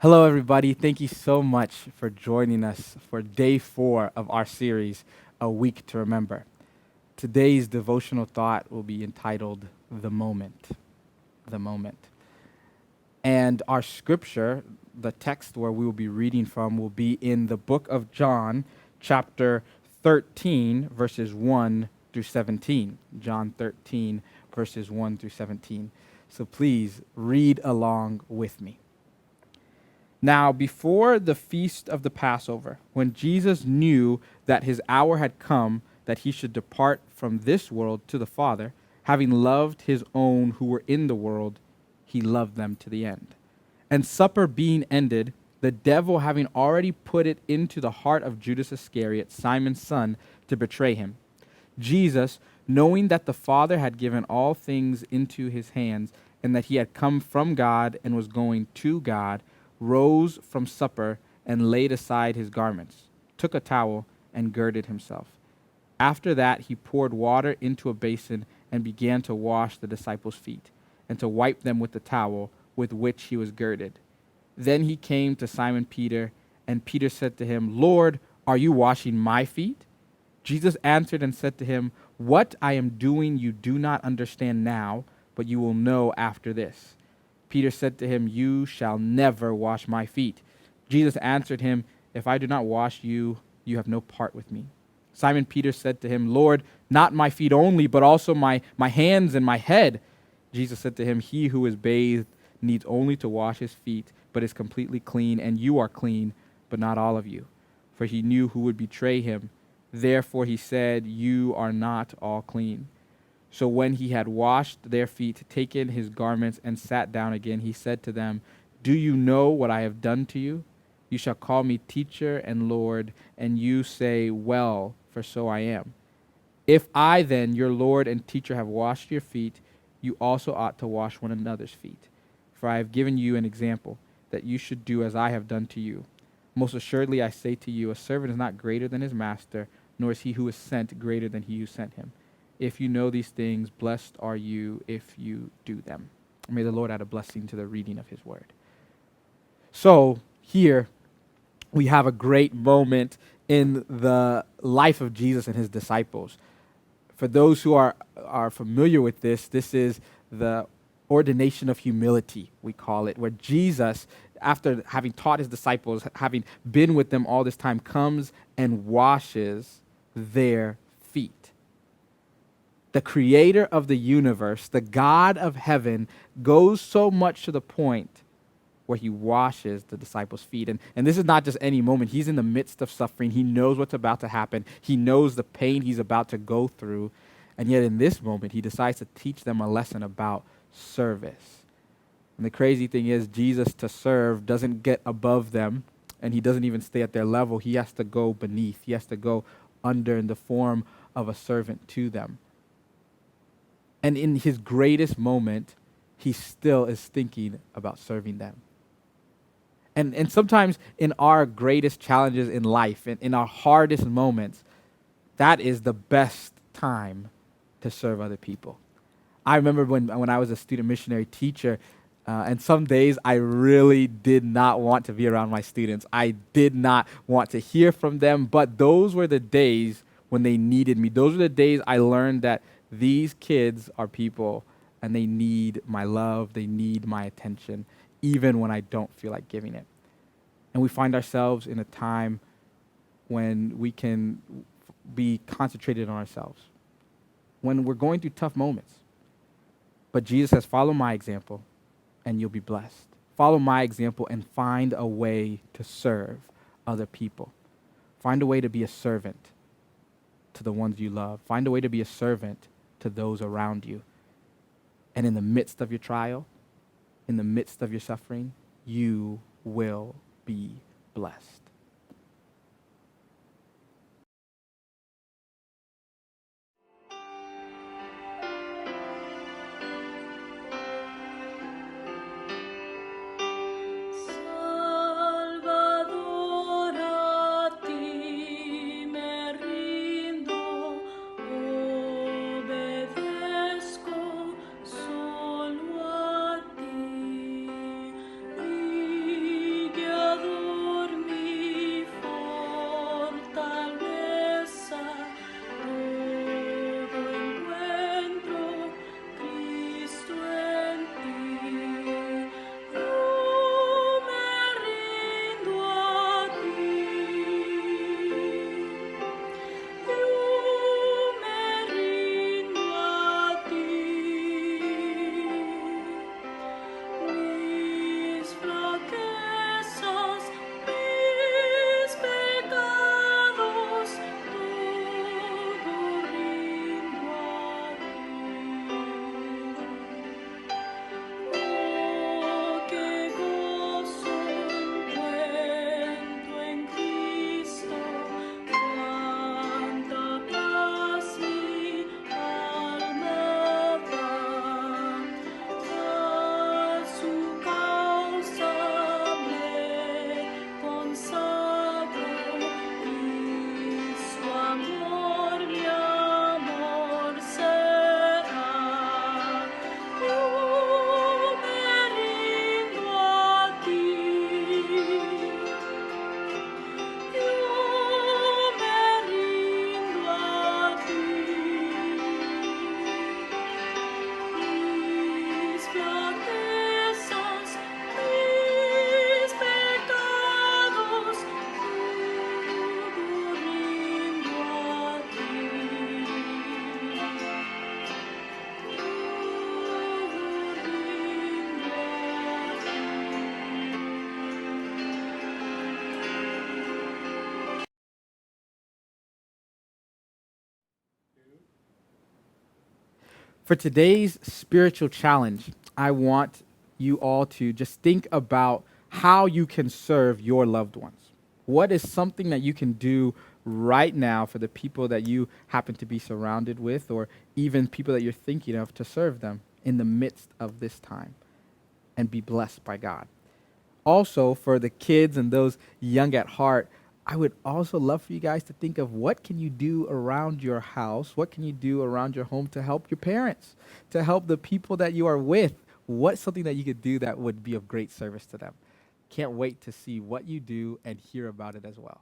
Hello, everybody. Thank you so much for joining us for day 4 of our series, A Week to Remember. Today's devotional thought will be entitled, The Moment. The Moment. And our scripture, the text where we will be reading from, will be in the book of John, chapter 13, verses 1 through 17. John 13, verses 1 through 17. So please read along with me. Now, before the feast of the Passover, when Jesus knew that his hour had come that he should depart from this world to the Father, having loved his own who were in the world, he loved them to the end. And supper being ended, the devil having already put it into the heart of Judas Iscariot, Simon's son, to betray him. Jesus, knowing that the Father had given all things into his hands, and that he had come from God and was going to God, rose from supper and laid aside his garments, took a towel, and girded himself. After that, he poured water into a basin and began to wash the disciples' feet, and to wipe them with the towel with which he was girded. Then he came to Simon Peter, and Peter said to him, "Lord, are you washing my feet?" Jesus answered and said to him, "What I am doing you do not understand now, but you will know after this." Peter said to him, "You shall never wash my feet." Jesus answered him, "If I do not wash you, you have no part with me." Simon Peter said to him, "Lord, not my feet only, but also my hands and my head." Jesus said to him, "He who is bathed needs only to wash his feet, but is completely clean, and you are clean, but not all of you." For he knew who would betray him. Therefore he said, "You are not all clean." So when he had washed their feet, taken his garments, and sat down again, he said to them, "Do you know what I have done to you? You shall call me teacher and Lord, and you say, 'Well, for so I am.' If I then, your Lord and teacher, have washed your feet, you also ought to wash one another's feet. For I have given you an example, that you should do as I have done to you. Most assuredly I say to you, a servant is not greater than his master, nor is he who is sent greater than he who sent him. If you know these things, blessed are you if you do them." May the Lord add a blessing to the reading of his word. So here we have a great moment in the life of Jesus and his disciples. For those who are familiar with this, this is the ordination of humility, we call it, where Jesus, after having taught his disciples, having been with them all this time, comes and washes their feet. The creator of the universe, the God of heaven, goes so much to the point where he washes the disciples' feet. And this is not just any moment. He's in the midst of suffering. He knows what's about to happen. He knows the pain he's about to go through. And yet in this moment, he decides to teach them a lesson about service. And the crazy thing is, Jesus, to serve, doesn't get above them, and he doesn't even stay at their level. He has to go beneath. He has to go under in the form of a servant to them. And in his greatest moment, he still is thinking about serving them. And sometimes in our greatest challenges in life, in our hardest moments, that is the best time to serve other people. I remember when I was a student missionary teacher, and some days I really did not want to be around my students. I did not want to hear from them, but those were the days when they needed me. Those were the days I learned that these kids are people and they need my love, they need my attention, even when I don't feel like giving it. And we find ourselves in a time when we can be concentrated on ourselves, when we're going through tough moments. But Jesus says, "Follow my example and you'll be blessed. Follow my example and find a way to serve other people. Find a way to be a servant to the ones you love. Find a way to be a servant to those around you. And in the midst of your trial, in the midst of your suffering, you will be blessed." Salvador, a ti me rindo, obedezco solo a ti. For today's spiritual challenge, I want you all to just think about how you can serve your loved ones. What is something that you can do right now for the people that you happen to be surrounded with, or even people that you're thinking of, to serve them in the midst of this time and be blessed by God? Also, for the kids and those young at heart, I would also love for you guys to think of what can you do around your house, what can you do around your home to help your parents, to help the people that you are with. What's something that you could do that would be of great service to them? Can't wait to see what you do and hear about it as well.